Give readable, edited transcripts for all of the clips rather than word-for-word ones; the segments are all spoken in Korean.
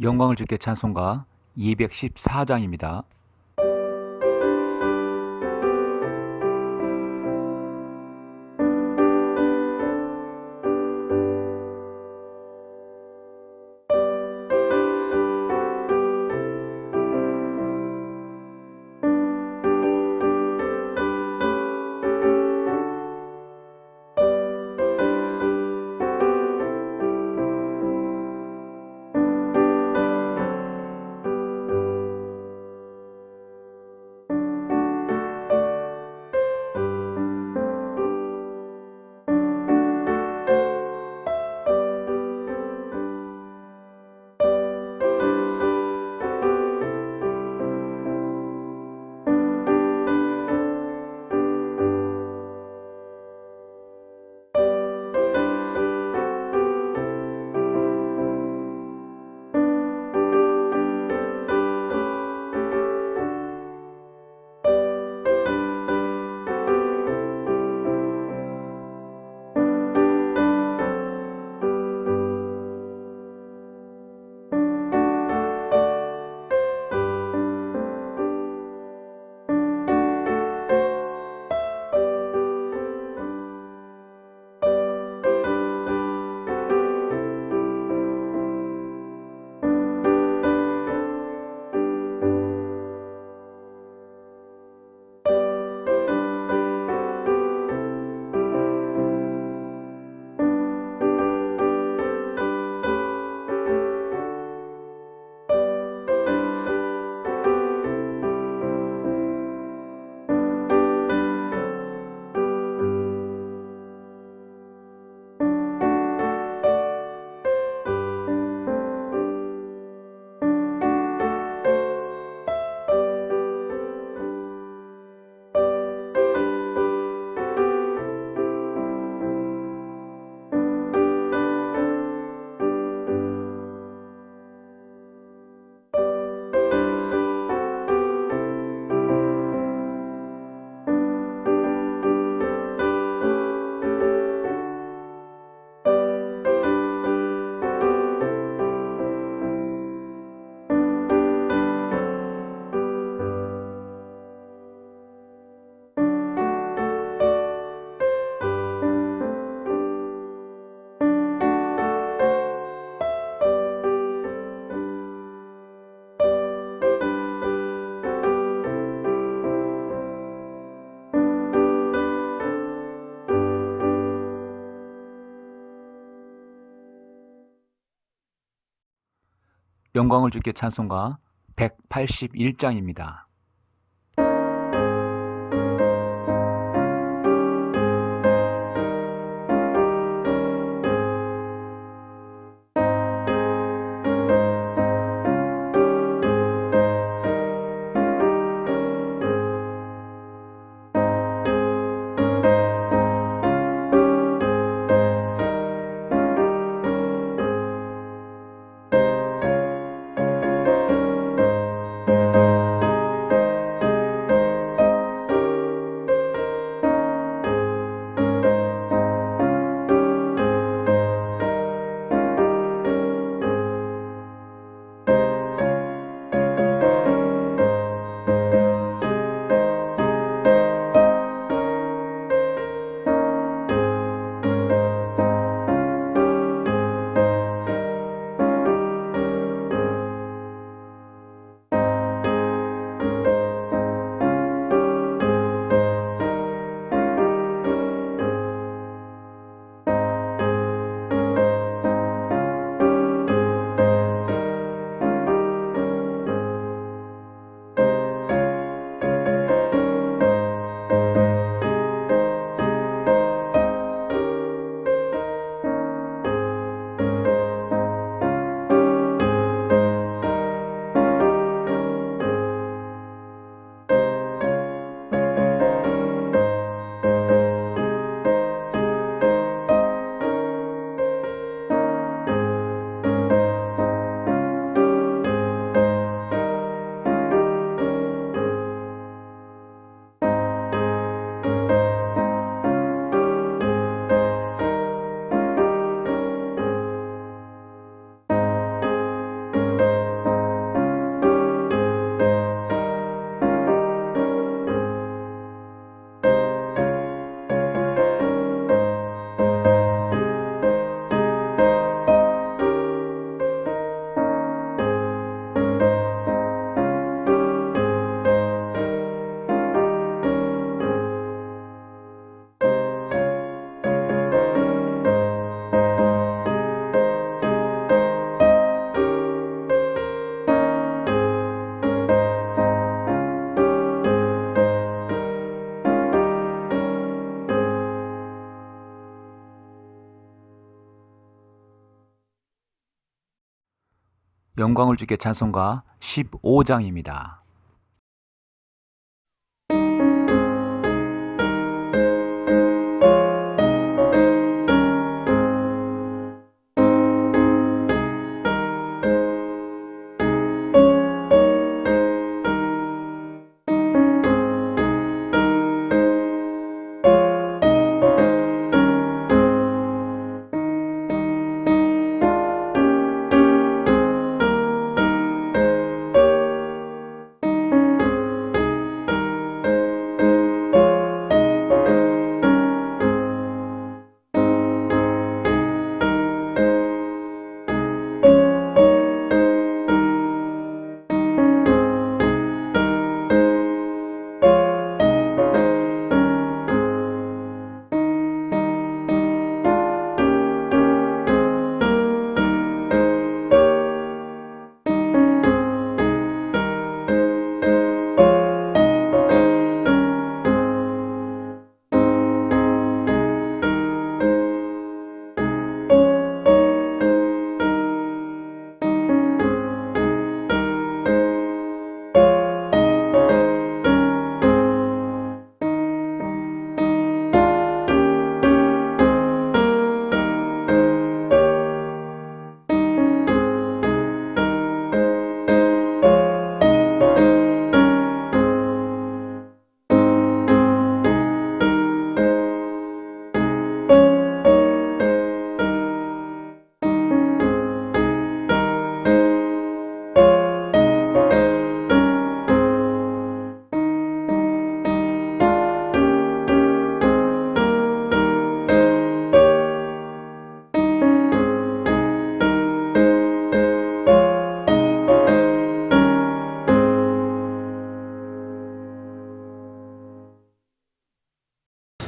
영광을 주께 찬송가 214장입니다. 영광을 주께 찬송가 181장입니다. 영광을 주께 찬송가 15장입니다.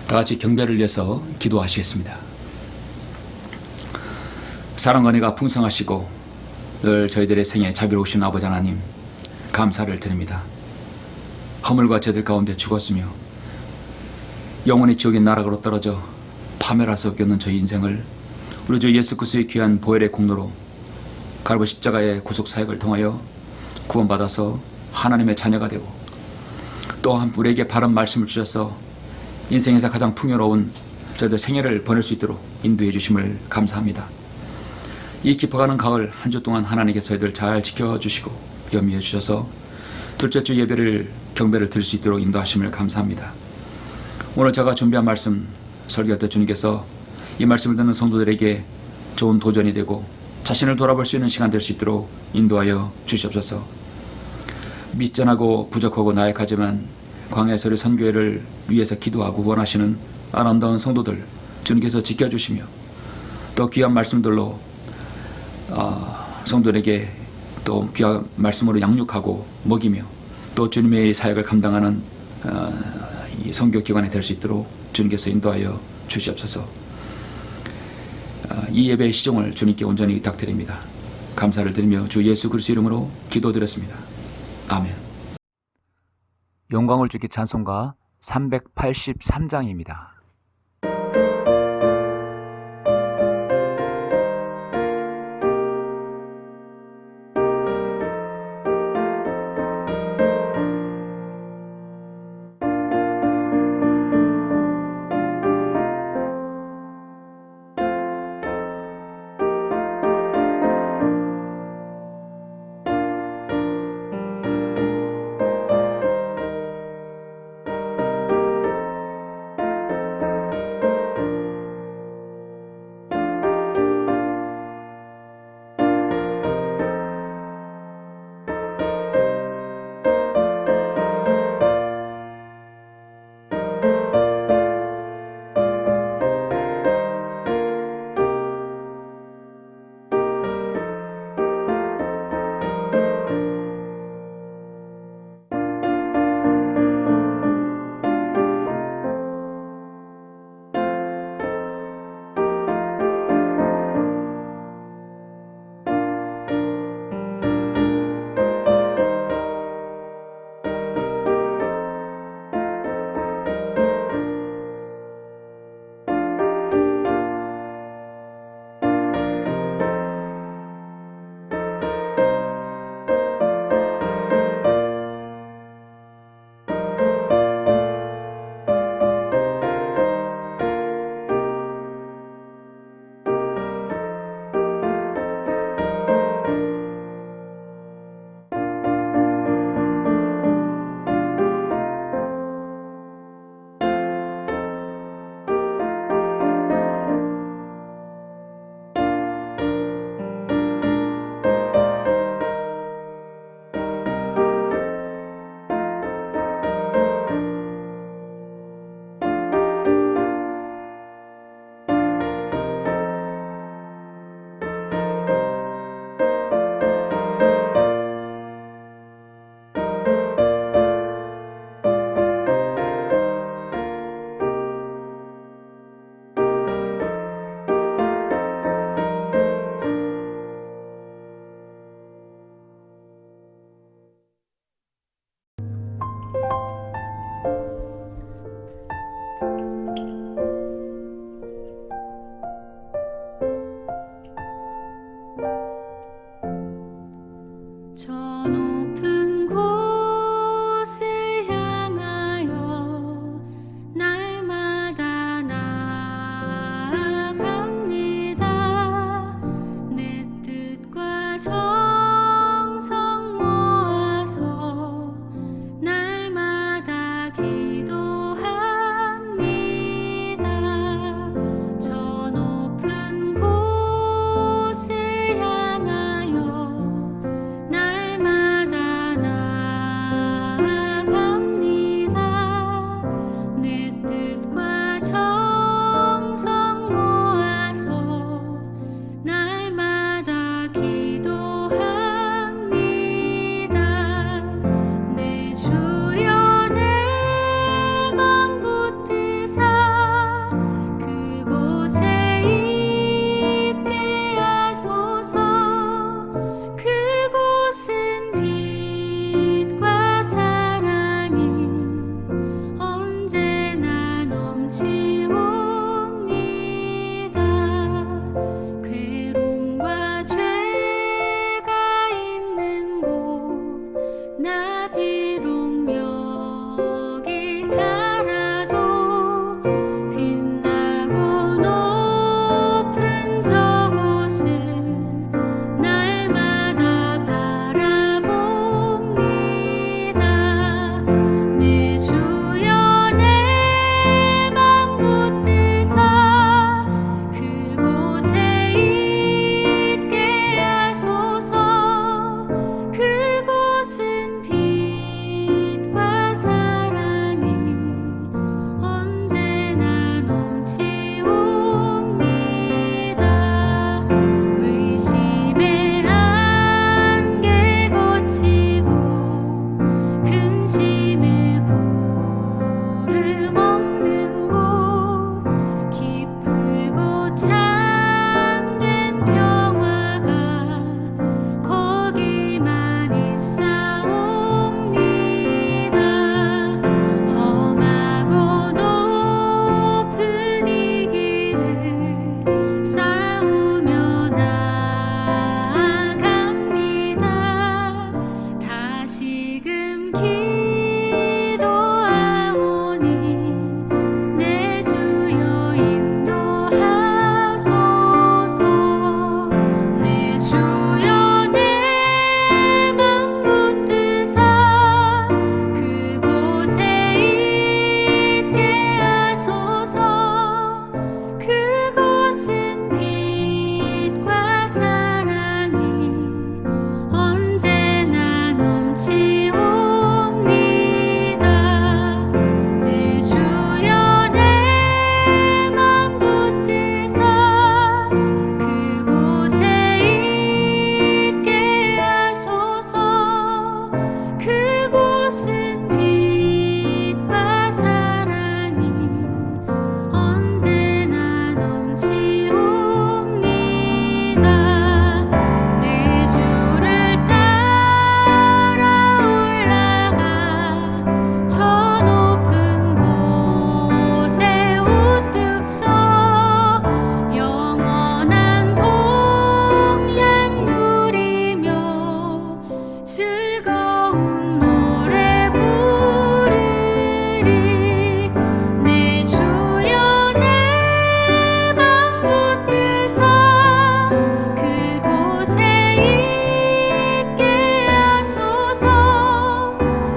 다 같이 경배를 위해서 기도하시겠습니다. 사랑과 은혜가 풍성하시고 늘 저희들의 생에 자비로우신 아버지 하나님, 감사를 드립니다. 허물과 죄들 가운데 죽었으며 영원히 지옥의 나락으로 떨어져 파멸하서 겪는 저희 인생을 우리 주 예수 그리스도의 귀한 보혈의 공로로 갈보리 십자가의 구속 사역을 통하여 구원받아서 하나님의 자녀가 되고 또한 우리에게 바른 말씀을 주셔서 인생에서 가장 풍요로운 저희들 생애를 보낼 수 있도록 인도해 주심을 감사합니다. 이 깊어가는 가을 한 주 동안 하나님께서 저희들 잘 지켜주시고 염려해 주셔서 둘째 주 예배를 경배를 드릴 수 있도록 인도하심을 감사합니다. 오늘 제가 준비한 말씀 설교할 때 주님께서 이 말씀을 듣는 성도들에게 좋은 도전이 되고 자신을 돌아볼 수 있는 시간 될 수 있도록 인도하여 주시옵소서. 미전하고 부족하고 나약하지만 광야에서 우리 선교회를 위해서 기도하고 원하시는 아름다운 성도들 주님께서 지켜주시며 또 귀한 말씀들로 성도들에게 또 귀한 말씀으로 양육하고 먹이며 또 주님의 사역을 감당하는 이 선교기관이 될 수 있도록 주님께서 인도하여 주시옵소서. 이 예배의 시종을 주님께 온전히 부탁드립니다. 감사를 드리며 주 예수 그리스도 이름으로 기도드렸습니다. 아멘. 영광을 주께 찬송가 383장입니다. 넘치옵니다. 괴로움과 죄가 있는 곳 나 비록 여기 살아도 빛나고 높은 저곳은 날마다 바라봅니다. 내 주여 내 맘 붙드사 그곳에 있게 하소서. 그곳은 빛과 사랑이 언제나 넘치옵니다. 의심의 한계 거치고 근심의 구름 없는 곳 기쁘고 참된 평화가 거기만 있사옵니다. 험하고 높은 이 길을 싸우며 나아갑니다. 다시금 기도하오니 내 주여 인도하소서. 내 주여 내 맘 붙드사 그곳에 있게 하소서. 그곳은 빛과 사랑이 언제나 넘치옵니다. 내 주여 내 맘 붙드사 그곳에 있게 하소서. 그곳은 빛과 사랑이 언제나 넘치옵니다. 내 주를 따라 올라가 저 높은 곳에 우뚝 서 영원한 복락 누리며 즐거운 노래 부르리. 내 주여 내 맘 붙드사 그곳에 있게 하소서.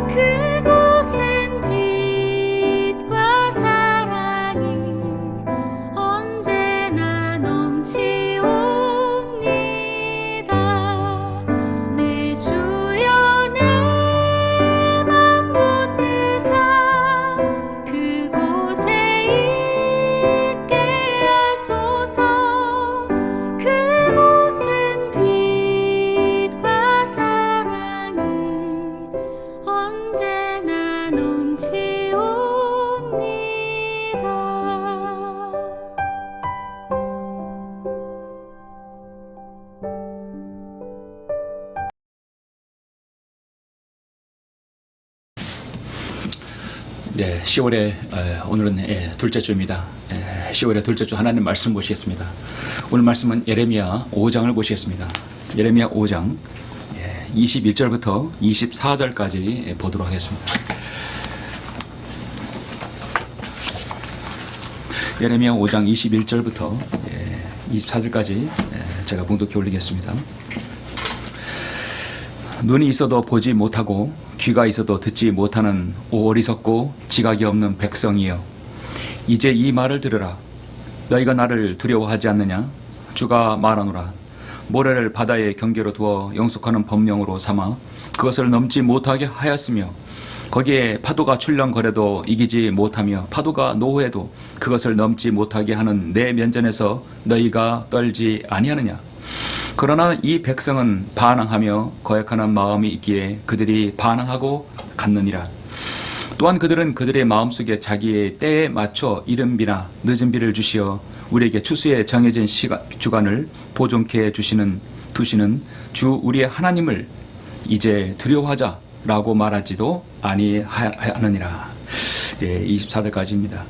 그곳은 빛과 사랑이 언제나 넘치옵니다. 내 주여 내 맘 붙드사 그곳에 있게 하소서. 그곳은 빛과 사랑이 언제나 넘치옵니다. 네, 10월의 오늘은 둘째 주입니다. 10월의 둘째 주 하나님 말씀 보시겠습니다. 오늘 말씀은 예레미야 5장을 보시겠습니다. 예레미야 5장 21절부터 24절까지 보도록 하겠습니다. 예레미야 5장 21절부터 24절까지 제가 봉독해 올리겠습니다. 눈이 있어도 보지 못하고 귀가 있어도 듣지 못하는 어리석고 지각이 없는 백성이여, 이제 이 말을 들으라. 너희가 나를 두려워하지 않느냐? 주가 말하노라. 모래를 바다의 경계로 두어 영속하는 법령으로 삼아 그것을 넘지 못하게 하였으며, 거기에 파도가 출렁거려도 이기지 못하며 파도가 노해도 그것을 넘지 못하게 하는 내 면전에서 너희가 떨지 아니하느냐? 그러나 이 백성은 반항하며 거역하는 마음이 있기에 그들이 반항하고 갔느니라. 또한 그들은 그들의 마음속에 자기의 때에 맞춰 이른 비나 늦은 비를 주시어 우리에게 추수에 정해진 주간을 보존케 두시는 주 우리의 하나님을 이제 두려워하자라고 말하지도 아니하느니라. 24절까지입니다.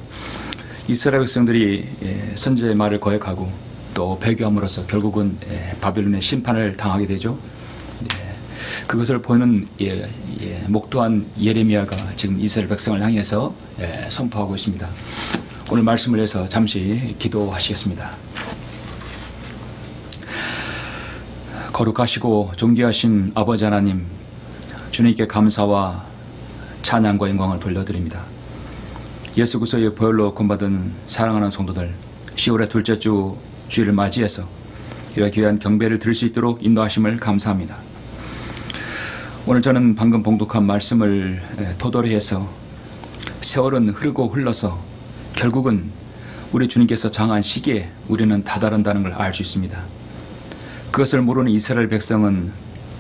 이스라엘 백성들이 선지자의 말을 거역하고 또 배교함으로써 결국은 바벨론의 심판을 당하게 되죠. 그것을 보는 목도한 예레미야가 지금 이스라엘 백성을 향해서 선포하고 있습니다. 오늘 말씀을 해서 잠시 기도하시겠습니다. 거룩하시고 존귀하신 아버지 하나님, 주님께 감사와 찬양과 영광을 돌려드립니다. 예수 그리스도의 보혈로 구원받은 사랑하는 성도들, 10월의 둘째 주 주일을 맞이해서 이렇게 귀한 경배를 드릴 수 있도록 인도하심을 감사합니다. 오늘 저는 방금 봉독한 말씀을 토대로 해서 세월은 흐르고 흘러서 결국은 우리 주님께서 정한 시기에 우리는 다다른다는 걸 알 수 있습니다. 그것을 모르는 이스라엘 백성은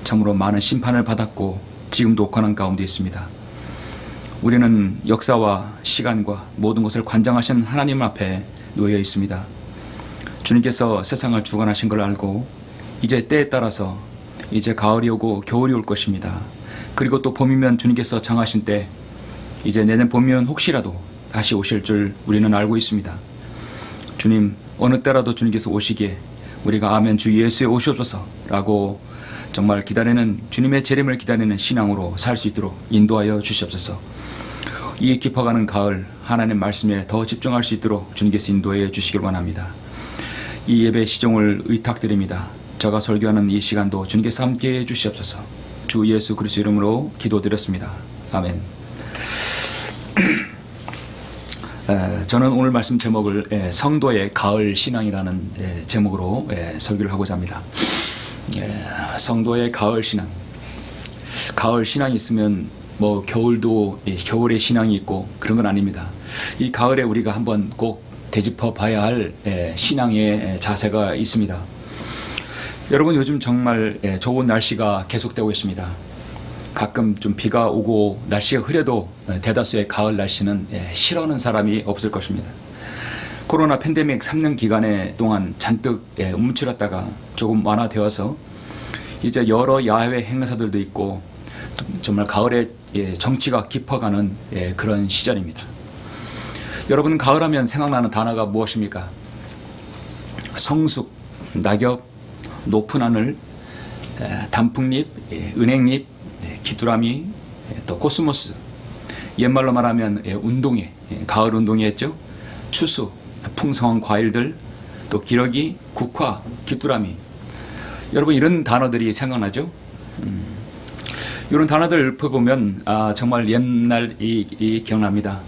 참으로 많은 심판을 받았고 지금도 고난 가운데 있습니다. 우리는 역사와 시간과 모든 것을 관장하신 하나님 앞에 놓여 있습니다. 주님께서 세상을 주관하신 걸 알고 이제 때에 따라서 이제 가을이 오고 겨울이 올 것입니다. 그리고 또 봄이면 주님께서 정하신 때, 이제 내년 봄이면 혹시라도 다시 오실 줄 우리는 알고 있습니다. 주님, 어느 때라도 주님께서 오시기에 우리가 아멘 주 예수에 오시옵소서 라고 정말 기다리는, 주님의 재림을 기다리는 신앙으로 살 수 있도록 인도하여 주시옵소서. 이 깊어가는 가을 하나님 말씀에 더 집중할 수 있도록 주님께서 인도해 주시길 원합니다. 이 예배 시종을 의탁드립니다. 제가 설교하는 이 시간도 주님께서 함께해 주시옵소서. 주 예수 그리스도 이름으로 기도드렸습니다. 아멘. 저는 오늘 말씀 제목을 성도의 가을 신앙이라는 제목으로 설교를 하고자 합니다. 성도의 가을 신앙. 가을 신앙이 있으면 뭐 겨울도 겨울의 신앙이 있고 그런 건 아닙니다. 이 가을에 우리가 한번 꼭 되짚어 봐야 할 신앙의 자세가 있습니다. 여러분, 요즘 정말 좋은 날씨가 계속되고 있습니다. 가끔 좀 비가 오고 날씨가 흐려도 대다수의 가을 날씨는 싫어하는 사람이 없을 것입니다. 코로나 팬데믹 3년 기간에 동안 잔뜩 움츠렸다가 조금 완화되어서 이제 여러 야외 행사들도 있고 정말 가을에 정치가 깊어가는 그런 시절입니다. 여러분, 가을하면 생각나는 단어가 무엇입니까? 성숙, 낙엽, 높은 하늘, 단풍잎, 은행잎, 귀뚜라미, 또 코스모스, 옛말로 말하면 운동회, 가을 운동회 했죠. 추수, 풍성한 과일들, 또 기러기, 국화, 귀뚜라미. 여러분, 이런 단어들이 생각나죠? 이런 단어들 읊어보면 정말 옛날이 기억납니다.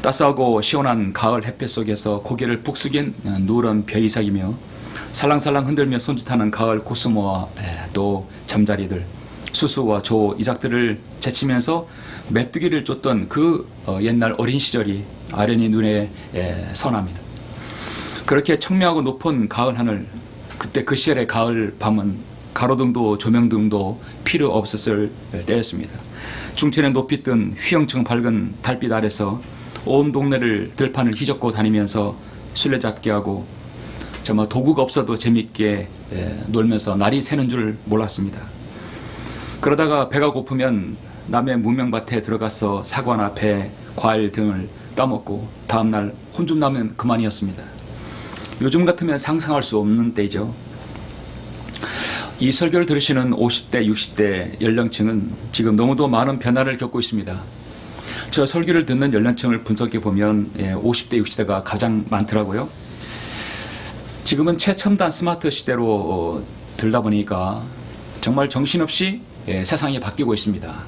따스하고 시원한 가을 햇볕 속에서 고개를 푹 숙인 누런 벼이삭이며 살랑살랑 흔들며 손짓하는 가을 코스모와 또 잠자리들, 수수와 조, 이삭들을 제치면서 메뚜기를 쫓던 그 옛날 어린 시절이 아련히 눈에 선합니다. 그렇게 청명하고 높은 가을 하늘, 그때 그 시절의 가을 밤은 가로등도 조명등도 필요 없었을 때였습니다. 중천에 높이 뜬 휘영청 밝은 달빛 아래서 온 동네를 들판을 휘젓고 다니면서 술래잡기 하고 정말 도구가 없어도 재밌게 놀면서 날이 새는 줄 몰랐습니다. 그러다가 배가 고프면 남의 무명밭에 들어가서 사과나 배, 과일 등을 따먹고 다음날 혼 좀 나면 그만이었습니다. 요즘 같으면 상상할 수 없는 때이죠. 이 설교를 들으시는 50대, 60대 연령층은 지금 너무도 많은 변화를 겪고 있습니다. 저 설교를 듣는 연령층을 분석해 보면 50대, 60대가 가장 많더라고요. 지금은 최첨단 스마트 시대로 들다 보니까 정말 정신없이 세상이 바뀌고 있습니다.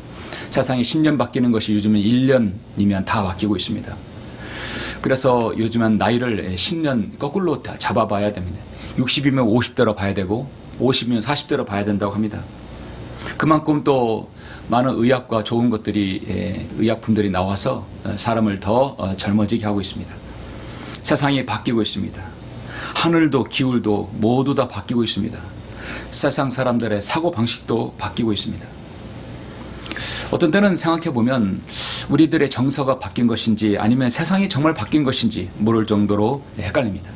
세상이 10년 바뀌는 것이 요즘은 1년이면 다 바뀌고 있습니다. 그래서 요즘은 나이를 10년 거꾸로 잡아봐야 됩니다. 60이면 50대로 봐야 되고 50이면 40대로 봐야 된다고 합니다. 그만큼 또 많은 의학과 좋은 것들이 의약품들이 나와서 사람을 더 젊어지게 하고 있습니다. 세상이 바뀌고 있습니다. 하늘도 기울도 모두 다 바뀌고 있습니다. 세상 사람들의 사고방식도 바뀌고 있습니다. 어떤 때는 생각해보면 우리들의 정서가 바뀐 것인지 아니면 세상이 정말 바뀐 것인지 모를 정도로 헷갈립니다.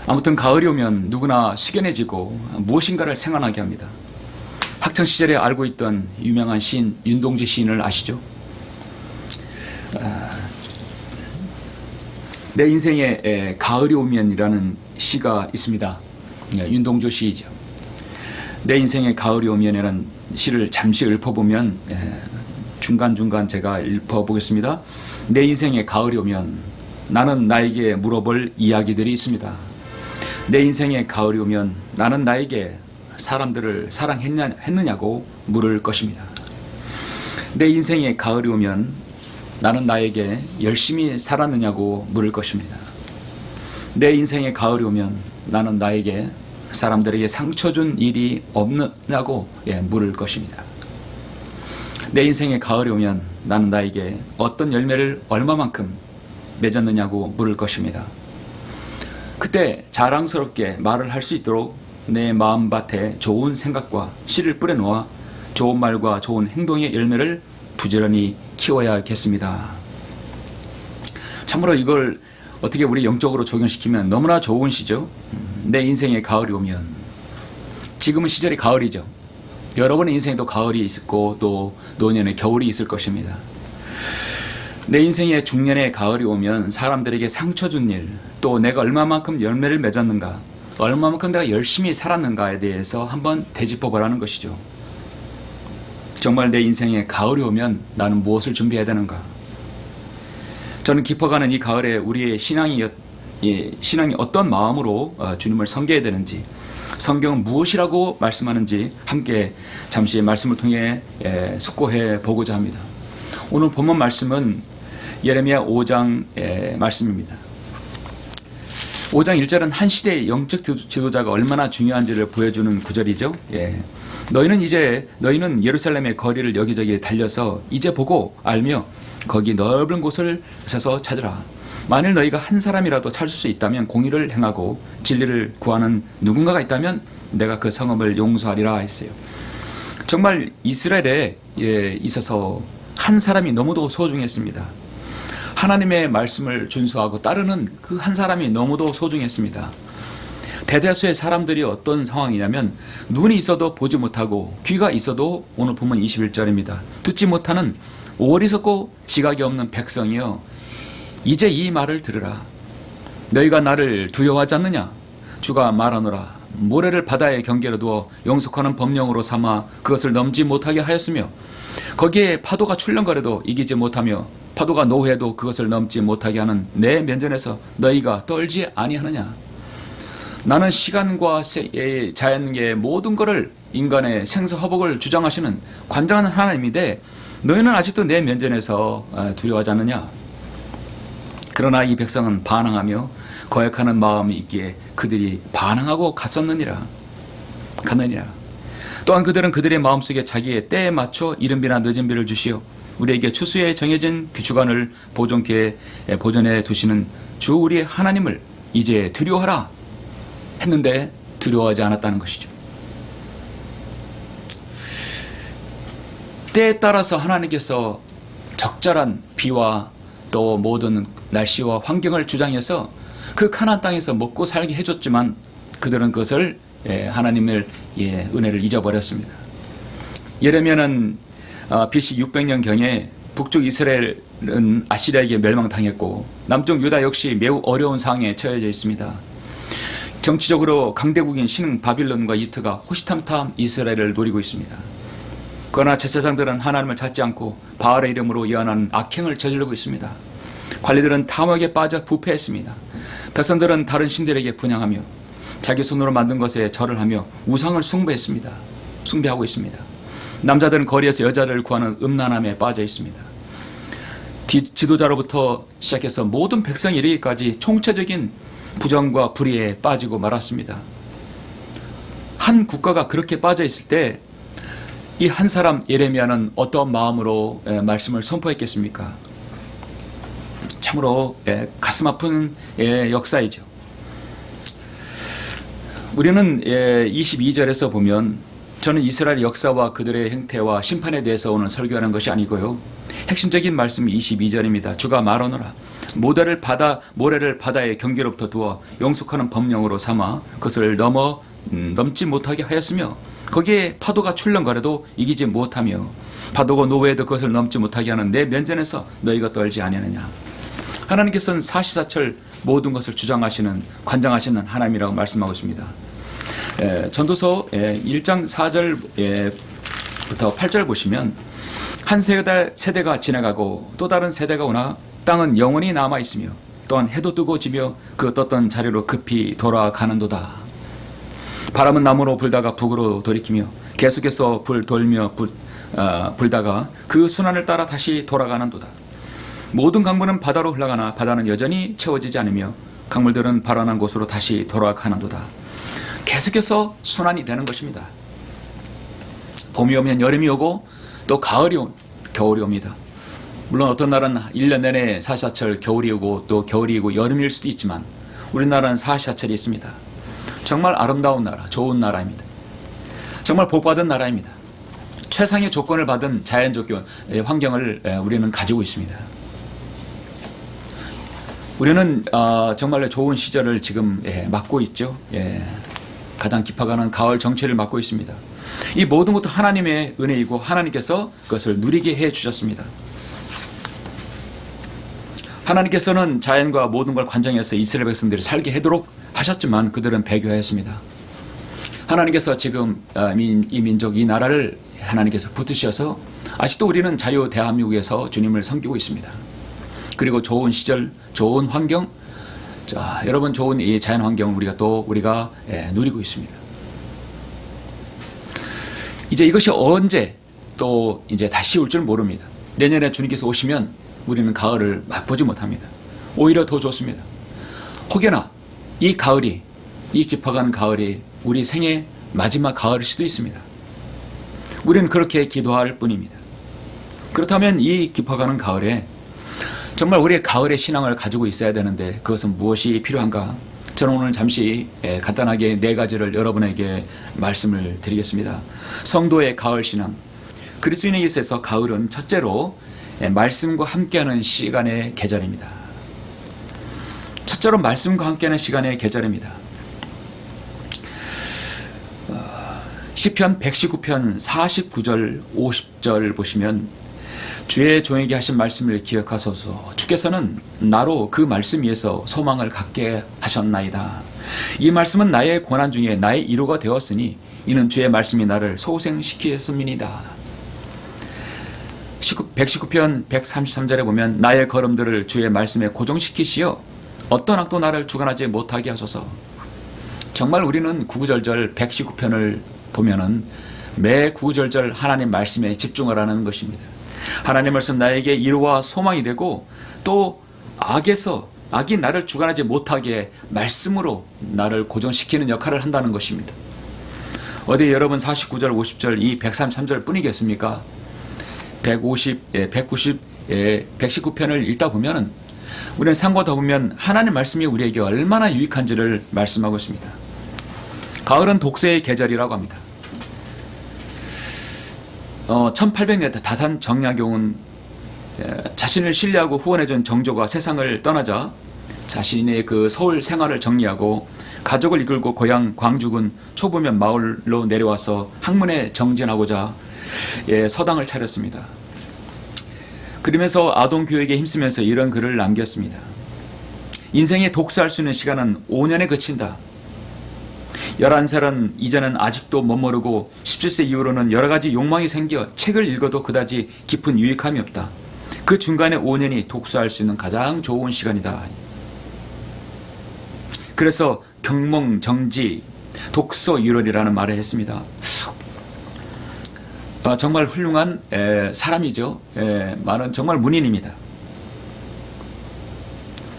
아무튼 가을이 오면 누구나 숙연해지고 무엇인가를 생각나게 합니다. 학창시절에 알고 있던 유명한 시인 윤동주 시인을 아시죠? 내 인생에 가을이 오면이라는 시가 있습니다. 윤동주 시이죠. 내 인생에 가을이 오면이라는 시를 잠시 읊어보면 중간중간 제가 읊어보겠습니다. 내 인생에 가을이 오면 나는 나에게 물어볼 이야기들이 있습니다. 내 인생에 가을이 오면 나는 나에게 사람들을 사랑했느냐고 물을 것입니다. 내 인생에 가을이 오면 나는 나에게 열심히 살았느냐고 물을 것입니다. 내 인생에 가을이 오면 나는 나에게 사람들에게 상처 준 일이 없느냐고 물을 것입니다. 내 인생에 가을이 오면 나는 나에게 어떤 열매를 얼마만큼 맺었느냐고 물을 것입니다. 그때 자랑스럽게 말을 할 수 있도록 내 마음밭에 좋은 생각과 씨를 뿌려놓아 좋은 말과 좋은 행동의 열매를 부지런히 키워야겠습니다. 참으로 이걸 어떻게 우리 영적으로 적용시키면 너무나 좋은 시죠. 내 인생에 가을이 오면, 지금은 시절이 가을이죠. 여러분의 인생에도 가을이 있고 또 노년에 겨울이 있을 것입니다. 내 인생에 중년에 가을이 오면 사람들에게 상처 준 일, 또 내가 얼마만큼 열매를 맺었는가, 얼마만큼 내가 열심히 살았는가에 대해서 한번 되짚어보라는 것이죠. 정말 내 인생에 가을이 오면 나는 무엇을 준비해야 되는가? 저는 깊어가는 이 가을에 우리의 신앙이 어떤 마음으로 주님을 섬겨야 되는지, 성경은 무엇이라고 말씀하는지 함께 잠시 말씀을 통해 숙고해 보고자 합니다. 오늘 본문 말씀은 예레미야 5장의 말씀입니다. 5장 1절은 한 시대의 영적 지도자가 얼마나 중요한지를 보여주는 구절이죠. 너희는 예루살렘의 거리를 여기저기 달려서 이제 보고 알며 거기 넓은 곳을 서서 찾으라. 만일 너희가 한 사람이라도 찾을 수 있다면 공의를 행하고 진리를 구하는 누군가가 있다면 내가 그 성읍을 용서하리라 했어요. 정말 이스라엘에 있어서 한 사람이 너무도 소중했습니다. 하나님의 말씀을 준수하고 따르는 그 한 사람이 너무도 소중했습니다. 대다수의 사람들이 어떤 상황이냐면 눈이 있어도 보지 못하고 귀가 있어도 오늘 보면 21절입니다. 듣지 못하는 어리석고 지각이 없는 백성이여 이제 이 말을 들으라. 너희가 나를 두려워하지 않느냐? 주가 말하노라. 모래를 바다의 경계로 두어 영속하는 법령으로 삼아 그것을 넘지 못하게 하였으며 거기에 파도가 출렁거려도 이기지 못하며 파도가 노해도 그것을 넘지 못하게 하는 내 면전에서 너희가 떨지 아니하느냐? 나는 시간과 자연의 모든 것을 인간의 생사화복을 주장하시는 관장하는 하나님인데 너희는 아직도 내 면전에서 두려워하지 않느냐? 그러나 이 백성은 반항하며 거역하는 마음이 있기에 그들이 반항하고 갔었느니라. 또한 그들은 그들의 마음속에 자기의 때에 맞춰 이른비나 늦은비를 주시어 우리에게 추수에 정해진 주간을 보존해 두시는 주 우리의 하나님을 이제 두려워하라 했는데 두려워하지 않았다는 것이죠. 때에 따라서 하나님께서 적절한 비와 또 모든 날씨와 환경을 주장해서 그 가나안 땅에서 먹고 살게 해줬지만 그들은 그것을 하나님의 은혜를 잊어버렸습니다. 예레미야는 BC 600년경에 북쪽 이스라엘은 아시리아에게 멸망당했고 남쪽 유다 역시 매우 어려운 상황에 처해져 있습니다. 정치적으로 강대국인 신흥 바빌론과 이집트가 호시탐탐 이스라엘을 노리고 있습니다. 그러나 제사장들은 하나님을 찾지 않고 바알의 이름으로 예언하는 악행을 저지르고 있습니다. 관리들은 탐욕에 빠져 부패했습니다. 백성들은 다른 신들에게 분향하며 자기 손으로 만든 것에 절을 하며 우상을 숭배하고 있습니다. 남자들은 거리에서 여자를 구하는 음란함에 빠져 있습니다. 지도자로부터 시작해서 모든 백성이 이르기까지 총체적인 부정과 불의에 빠지고 말았습니다. 한 국가가 그렇게 빠져 있을 때 이 한 사람 예레미야는 어떤 마음으로 말씀을 선포했겠습니까? 참으로 가슴 아픈 역사이죠. 우리는 22절에서 보면 저는 이스라엘 역사와 그들의 행태와 심판에 대해서 오늘 설교하는 것이 아니고요. 핵심적인 말씀이 22절입니다. 주가 말하노라. 모래를 바다의 경계로부터 두어 영속하는 법령으로 삼아 그것을 넘지 못하게 하였으며 거기에 파도가 출렁거려도 이기지 못하며 바다고 노웨에도 그것을 넘지 못하게 하는 내 면전에서 너희가 떨지 아니하느냐. 하나님께서는 사시사철 모든 것을 주장하시는 관장하시는 하나님이라고 말씀하고 있습니다. 전도서 1장 4절부터 8절 보시면 한 세대가 지나가고 또 다른 세대가 오나 땅은 영원히 남아있으며 또한 해도 뜨고 지며 그 떴던 자리로 급히 돌아가는도다. 바람은 남으로 불다가 북으로 돌이키며 계속해서 불다가 그 순환을 따라 다시 돌아가는도다. 모든 강물은 바다로 흘러가나 바다는 여전히 채워지지 않으며 강물들은 발원한 곳으로 다시 돌아가는도다. 계속해서 순환이 되는 것입니다. 봄이 오면 여름이 오고 또 가을이 겨울이 옵니다. 물론 어떤 날은 1년 내내 사시사철 겨울이 오고 또 겨울이 오고 여름일 수도 있지만 우리나라는 사시사철이 있습니다. 정말 아름다운 나라, 좋은 나라입니다. 정말 복받은 나라입니다. 최상의 조건을 받은 자연 조건, 환경을 우리는 가지고 있습니다. 우리는 정말로 좋은 시절을 지금 맞고 있죠. 가장 깊어가는 가을 정취를 맞고 있습니다. 이 모든 것도 하나님의 은혜이고 하나님께서 그것을 누리게 해 주셨습니다. 하나님께서는 자연과 모든 걸 관장해서 이스라엘 백성들이 살게 하도록 하셨지만 그들은 배교하였습니다. 하나님께서 지금 이 민족, 이 나라를 하나님께서 붙드셔서 아직도 우리는 자유 대한민국에서 주님을 섬기고 있습니다. 그리고 좋은 시절, 좋은 환경, 여러분 좋은 이 자연 환경을 우리가 누리고 있습니다. 이제 이것이 언제 또 이제 다시 올 줄 모릅니다. 내년에 주님께서 오시면 우리는 가을을 맛보지 못합니다. 오히려 더 좋습니다. 혹여나 이 가을이, 이 깊어가는 가을이 우리 생애 마지막 가을일 수도 있습니다. 우리는 그렇게 기도할 뿐입니다. 그렇다면 이 깊어가는 가을에 정말 우리의 가을의 신앙을 가지고 있어야 되는데 그것은 무엇이 필요한가? 저는 오늘 잠시 간단하게 4가지를 여러분에게 말씀을 드리겠습니다. 성도의 가을 신앙. 그리스도인에게 있어서 가을은 첫째로 말씀과 함께하는 시간의 계절입니다. 첫째로 말씀과 함께하는 시간의 계절입니다. 시편 119편 49절 50절 보시면 주의 종에게 하신 말씀을 기억하소서. 주께서는 나로 그 말씀 위에서 소망을 갖게 하셨나이다. 이 말씀은 나의 고난 중에 나의 위로가 되었으니 이는 주의 말씀이 나를 소생시키었음이니이다. 119편 133절에 보면 나의 걸음들을 주의 말씀에 고정시키시어 어떤 악도 나를 주관하지 못하게 하소서. 정말 우리는 구구절절 119편을 보면은 매 구구절절 하나님 말씀에 집중을 하는 것입니다. 하나님 말씀 나에게 위로와 소망이 되고 또 악이 나를 주관하지 못하게 말씀으로 나를 고정시키는 역할을 한다는 것입니다. 어디 여러분 49절 50절 이 133절 뿐이겠습니까? 119편을 읽다 보면은 우리는 상과 더보면 하나님 말씀이 우리에게 얼마나 유익한지를 말씀하고 있습니다. 가을은 독서의 계절이라고 합니다. 1800년 다산 정약용은 자신을 신뢰하고 후원해준 정조가 세상을 떠나자 자신의 그 서울 생활을 정리하고 가족을 이끌고 고향 광주군 초보면 마을로 내려와서 학문에 정진하고자 서당을 차렸습니다. 그러면서 아동교육에 힘쓰면서 이런 글을 남겼습니다. 인생에 독서할 수 있는 시간은 5년에 그친다. 11살은 이제는 아직도 못 모르고 17세 이후로는 여러 가지 욕망이 생겨 책을 읽어도 그다지 깊은 유익함이 없다. 그 중간에 5년이 독서할 수 있는 가장 좋은 시간이다. 그래서 경몽정지 독서 1월이라는 말을 했습니다. 정말 훌륭한 사람이죠. 말은 정말 문인입니다.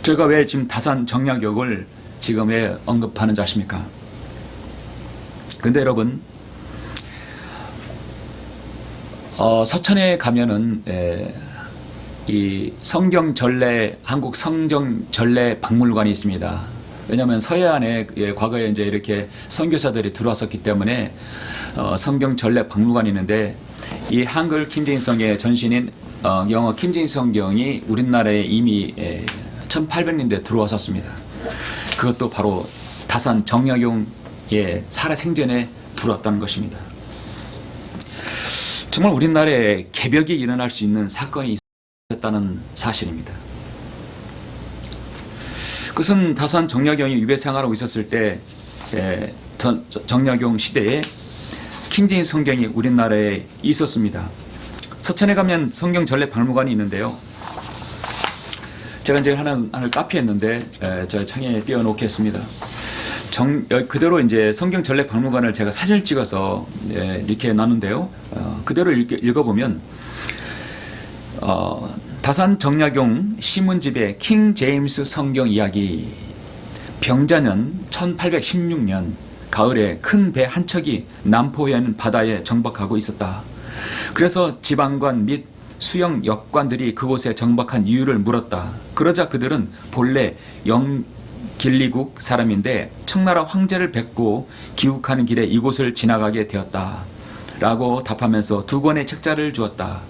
제가 왜 지금 다산 정약역을 지금 왜 언급하는지 아십니까? 근데 여러분 서천에 가면은 이 성경전래 한국 성경전래 박물관이 있습니다. 왜냐하면 서해안에 과거에 이제 이렇게 선교사들이 들어왔었기 때문에 성경전래 박물관이 있는데 이 한글 킹제임성의 전신인 영어 킹제임성경이 우리나라에 이미 1800년대 들어왔었습니다. 그것도 바로 다산 정약용 살아생전에 들어왔다는 것입니다. 정말 우리나라에 개벽이 일어날 수 있는 사건이 있었다는 사실입니다. 그것은 다산 정약용이 유배 생활하고 있었을 때 정약용 시대에 킹제임스 성경이 우리나라에 있었습니다. 서천에 가면 성경 전래 박물관이 있는데요. 제가 이제 하나를 카피했는데 저 창에 띄워놓겠습니다. 그대로 이제 성경 전래 박물관을 제가 사진을 찍어서 이렇게 놨는데요. 그대로 읽어보면 다산 정약용 시문집의 킹 제임스 성경 이야기. 병자년 1816년 가을에 큰 배 한 척이 남포현 바다에 정박하고 있었다. 그래서 지방관 및 수영 역관들이 그곳에 정박한 이유를 물었다. 그러자 그들은 본래 영길리국 사람인데 청나라 황제를 뵙고 귀국하는 길에 이곳을 지나가게 되었다. 라고 답하면서 두 권의 책자를 주었다.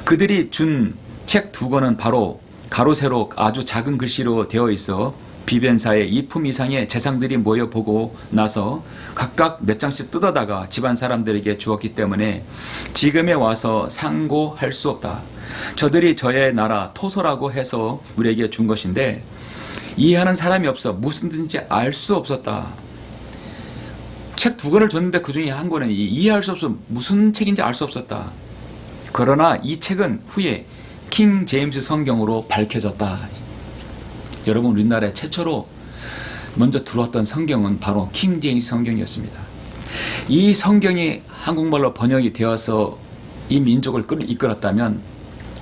그들이 준 책 두 권은 바로 가로 세로 아주 작은 글씨로 되어 있어 비변사에 2품 이상의 재상들이 모여보고 나서 각각 몇 장씩 뜯어다가 집안 사람들에게 주었기 때문에 지금에 와서 상고할 수 없다. 저들이 저의 나라 토소라고 해서 우리에게 준 것인데 이해하는 사람이 없어 무슨든지 알 수 없었다. 책 두 권을 줬는데 그 중에 한 권은 이해할 수 없어 무슨 책인지 알 수 없었다. 그러나 이 책은 후에 킹 제임스 성경으로 밝혀졌다. 여러분, 우리나라에 최초로 먼저 들어왔던 성경은 바로 킹 제임스 성경이었습니다. 이 성경이 한국말로 번역이 되어서 이 민족을 이끌었다면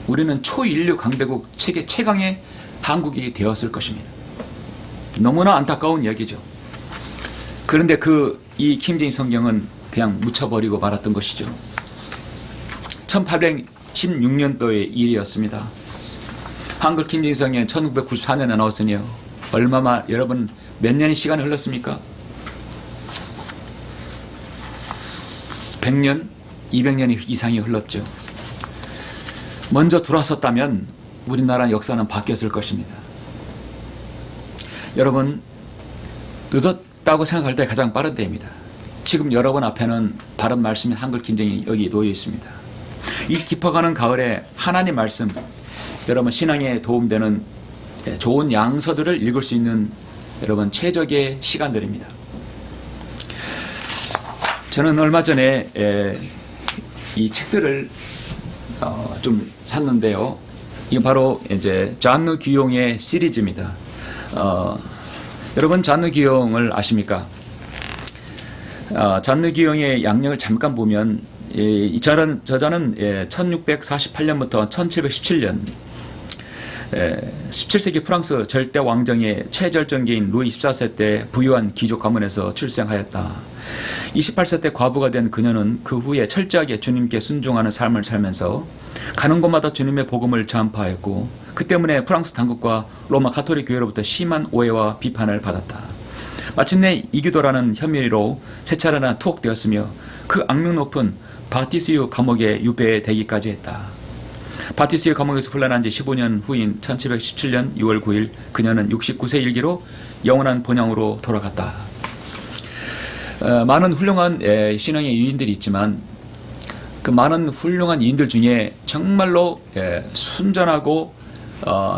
우리는 초인류 강대국 세계 최강의 한국이 되었을 것입니다. 너무나 안타까운 이야기죠. 그런데 이 킹 제임스 성경은 그냥 묻혀버리고 말았던 것이죠. 1816년도의 일이었습니다. 한글 킹 제임스 성경이 1994년에 나왔으니요. 여러분 몇 년의 시간이 흘렀습니까? 100년, 200년 이상이 흘렀죠. 먼저 들어왔었다면 우리나라 역사는 바뀌었을 것입니다. 여러분, 늦었다고 생각할 때 가장 빠른 때입니다. 지금 여러분 앞에는 바른 말씀의 한글 킹 제임스 여기 놓여 있습니다. 이 깊어가는 가을에 하나님 말씀, 여러분 신앙에 도움되는 좋은 양서들을 읽을 수 있는 여러분 최적의 시간들입니다. 저는 얼마 전에 이 책들을 좀 샀는데요. 이게 바로 이제 잔느 귀용의 시리즈입니다. 여러분 잔느 귀용을 아십니까? 잔느 귀용의 양력을 잠깐 보면 저자는 1648년부터 1717년 17세기 프랑스 절대 왕정의 최절정기인 루이 14세 때 부유한 귀족 가문에서 출생하였다. 28세 때 과부가 된 그녀는 그 후에 철저하게 주님께 순종하는 삶을 살면서 가는 곳마다 주님의 복음을 전파하였고 그 때문에 프랑스 당국과 로마 가톨릭 교회로부터 심한 오해와 비판을 받았다. 마침내 이교도라는 혐의로 세 차례나 투옥되었으며 그 악명 높은 바티스유 감옥에 유배되기까지 했다. 바티스유 감옥에서 풀려난 지 15년 후인 1717년 6월 9일 그녀는 69세 일기로 영원한 본향으로 돌아갔다. 많은 훌륭한 신앙의 유인들이 있지만 그 많은 훌륭한 이인들 중에 정말로 순전하고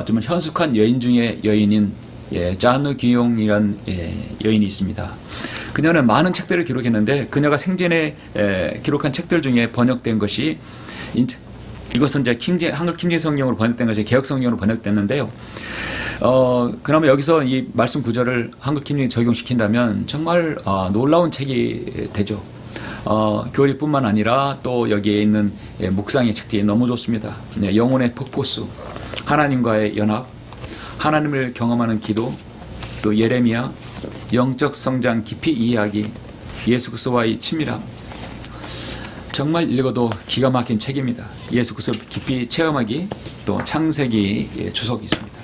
좀 현숙한 여인 중에 여인인 잔느 귀용이라는 여인이 있습니다. 그녀는 많은 책들을 기록했는데 그녀가 생전에 기록한 책들 중에 번역된 것이 이것은 이제 한글 킹제임스 성경으로 번역된 것이 개역 성경으로 번역됐는데요. 그나마 여기서 이 말씀 구절을 한글 킹제임스 적용시킨다면 정말 놀라운 책이 되죠. 교리뿐만 아니라 또 여기에 있는 묵상의 책들이 너무 좋습니다. 영혼의 폭포수, 하나님과의 연합, 하나님을 경험하는 기도, 또 예레미야, 영적 성장 깊이 이해하기, 예수 그리스도와의 친밀함. 정말 읽어도 기가 막힌 책입니다. 예수 그리스도 깊이 체험하기, 또 창세기 주석이 있습니다.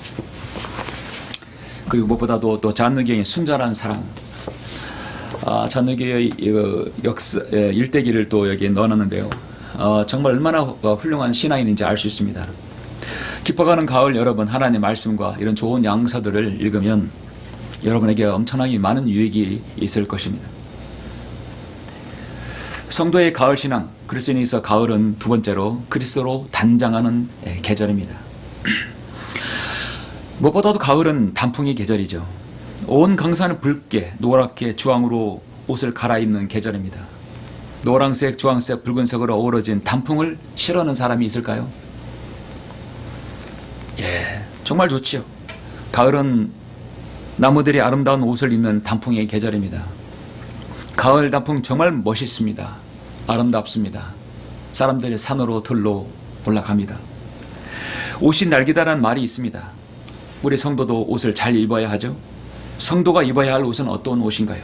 그리고 무엇보다도 또 잔느경의 순전한 사랑, 잔느경의 역사 일대기를 또 여기에 넣어놨는데요. 정말 얼마나 훌륭한 신앙인인지 알 수 있습니다. 깊어가는 가을 여러분, 하나님의 말씀과 이런 좋은 양서들을 읽으면 여러분에게 엄청나게 많은 유익이 있을 것입니다. 성도의 가을 신앙, 그리스도인에서 가을은 두 번째로 그리스도로 단장하는 계절입니다. 무엇보다도 가을은 단풍의 계절이죠. 온 강산은 붉게 노랗게 주황으로 옷을 갈아입는 계절입니다. 노란색, 주황색, 붉은색으로 어우러진 단풍을 싫어하는 사람이 있을까요? 예, 정말 좋지요. 가을은 나무들이 아름다운 옷을 입는 단풍의 계절입니다. 가을 단풍 정말 멋있습니다. 아름답습니다. 사람들이 산으로 들로 올라갑니다. 옷이 날개다라는 말이 있습니다. 우리 성도도 옷을 잘 입어야 하죠. 성도가 입어야 할 옷은 어떤 옷인가요?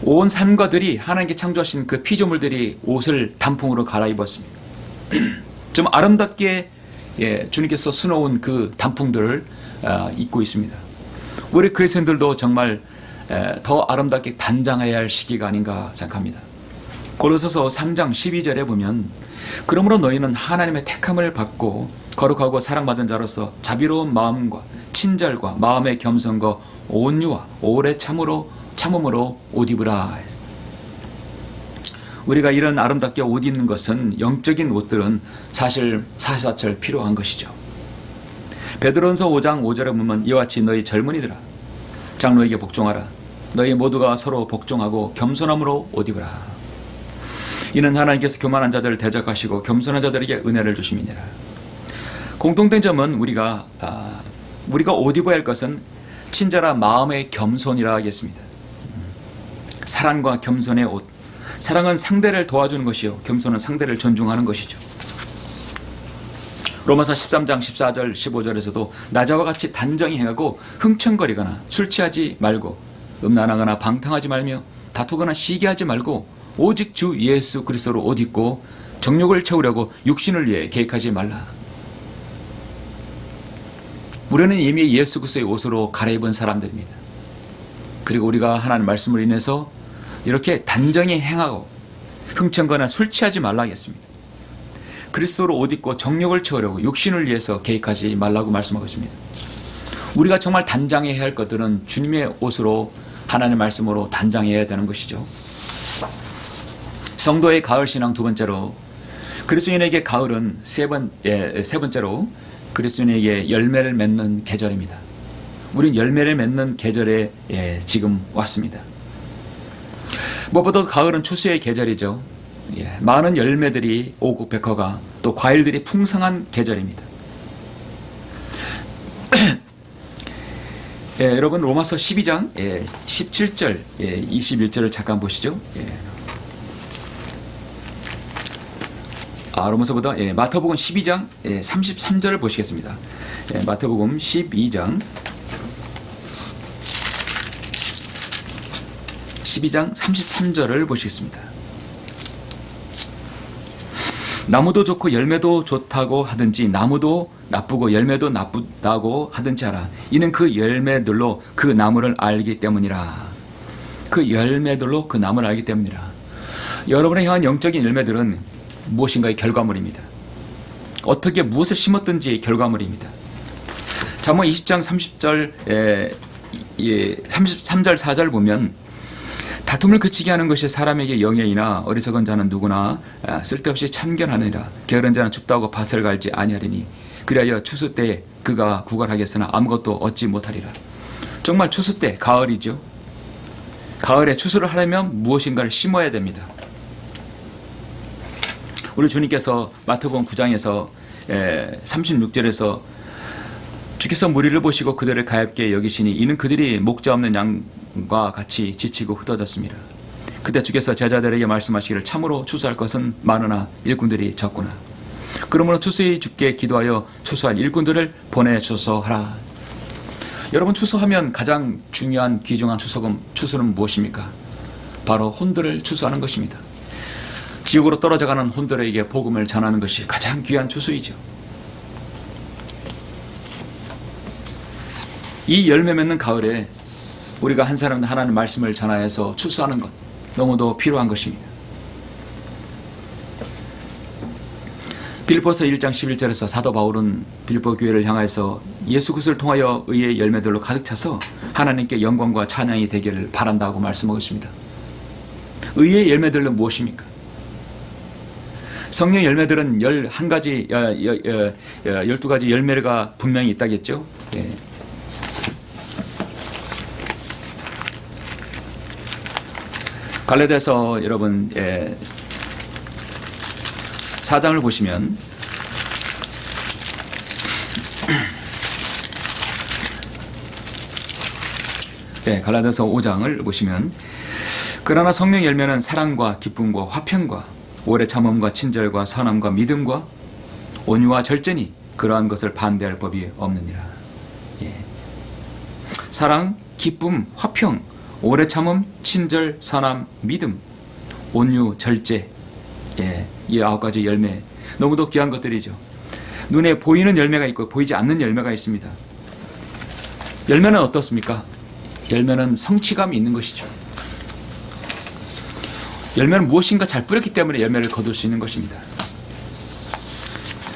온 산과들이 하나님께 창조하신 그 피조물들이 옷을 단풍으로 갈아입었습니다. 좀 아름답게 주님께서 수놓은 그 단풍들을 입고 있습니다. 우리 그리스도인들도 정말 더 아름답게 단장해야 할 시기가 아닌가 생각합니다. 고린도서 3장 12절에 보면 그러므로 너희는 하나님의 택함을 받고 거룩하고 사랑받은 자로서 자비로운 마음과 친절과 마음의 겸손과 온유와 오래 참음으로 옷 입으라. 우리가 이런 아름답게 옷 입는 것은 영적인 옷들은 사실 사시사철 필요한 것이죠. 베드로전서 5장 5절에 보면 이와 같이 너희 젊은이들아 장로에게 복종하라. 너희 모두가 서로 복종하고 겸손함으로 옷 입으라. 이는 하나님께서 교만한 자들을 대적하시고 겸손한 자들에게 은혜를 주심이니라. 공통된 점은 우리가 옷 입어야 할 것은 친절한 마음의 겸손이라 하겠습니다. 사랑과 겸손의 옷. 사랑은 상대를 도와주는 것이요 겸손은 상대를 존중하는 것이죠. 로마서 13장 14절 15절에서도 나자와 같이 단정히 행하고 흥청거리거나 술 취하지 말고 음란하거나 방탕하지 말며 다투거나 시기하지 말고 오직 주 예수 그리스도로 옷 입고 정욕을 채우려고 육신을 위해 계획하지 말라. 우리는 이미 예수 그리스도의 옷으로 갈아입은 사람들입니다. 그리고 우리가 하나님 말씀을 인해서 이렇게 단정히 행하고 흥청거나 술 취하지 말라 하겠습니다. 그리스도로 옷 입고 정욕을 채우려고 육신을 위해서 계획하지 말라고 말씀하고 있습니다. 우리가 정말 단장해야 할 것들은 주님의 옷으로 하나님의 말씀으로 단장해야 되는 것이죠. 성도의 가을 신앙 두 번째로 그리스도인에게 가을은 세 번째로 그리스도인에게 열매를 맺는 계절입니다. 우린 열매를 맺는 계절에 지금 왔습니다. 무엇보다도 가을은 추수의 계절이죠. 많은 열매들이 오고 백허가 또 과일들이 풍성한 계절입니다. 여러분 로마서 12장 17절 21절을 잠깐 보시죠. 로마서보다 마태복음 12장 33절을 보시겠습니다. 마태복음 12장 33절을 보시겠습니다. 나무도 좋고 열매도 좋다고 하든지 나무도 나쁘고 열매도 나쁘다고 하든지 하라. 이는 그 열매들로 그 나무를 알기 때문이라. 그 열매들로 그 나무를 알기 때문이라. 여러분의 향한 영적인 열매들은 무엇인가의 결과물입니다. 어떻게 무엇을 심었든지 결과물입니다. 잠언 20장 30절 33절 4절 보면 다툼을 그치게 하는 것이 사람에게 영예이나 어리석은 자는 누구나 쓸데없이 참견하느니라. 게으른 자는 춥다고 밭을 갈지 아니하리니 그리하여 추수 때에 그가 구걸하겠으나 아무것도 얻지 못하리라. 정말 추수 때 가을이죠. 가을에 추수를 하려면 무엇인가를 심어야 됩니다. 우리 주님께서 마태복음 9장에서 36절에서 주께서 무리를 보시고 그들을 가엾게 여기시니 이는 그들이 목자 없는 양과 같이 지치고 흩어졌습니다. 그때 주께서 제자들에게 말씀하시기를 참으로 추수할 것은 많으나 일꾼들이 적구나. 그러므로 추수의 주께 기도하여 추수할 일꾼들을 보내주소서 하라. 여러분 추수하면 가장 중요한 귀중한 추수는 무엇입니까? 바로 혼들을 추수하는 것입니다. 지옥으로 떨어져가는 혼들에게 복음을 전하는 것이 가장 귀한 추수이죠. 이 열매 맺는 가을에 우리가 한 사람도 하나님 말씀을 전하여서 추수하는 것 너무도 필요한 것입니다. 빌립보서 1장 11절에서 사도 바울은 빌립보 교회를 향해서 예수 그리스도를 통하여 의의 열매들로 가득 차서 하나님께 영광과 찬양이 되기를 바란다고 말씀하고 있습니다. 의의 열매들은 무엇입니까? 성령 열매들은 11가지, 12가지 열매가 분명히 있다겠죠. 예. 갈라디아서 여러분 4장을 보시면 갈라디아서 5장을 보시면 그러나 성령 열매는 사랑과 기쁨과 화평과 오래 참음과 친절과 선함과 믿음과 온유와 절제니 그러한 것을 반대할 법이 없느니라. 예. 사랑, 기쁨, 화평, 오래 참음, 친절, 선함, 믿음, 온유, 절제. 예. 이 9가지 열매. 너무도 귀한 것들이죠. 눈에 보이는 열매가 있고 보이지 않는 열매가 있습니다. 열매는 어떻습니까? 열매는 성취감이 있는 것이죠. 열매는 무엇인가 잘 뿌렸기 때문에 열매를 거둘 수 있는 것입니다.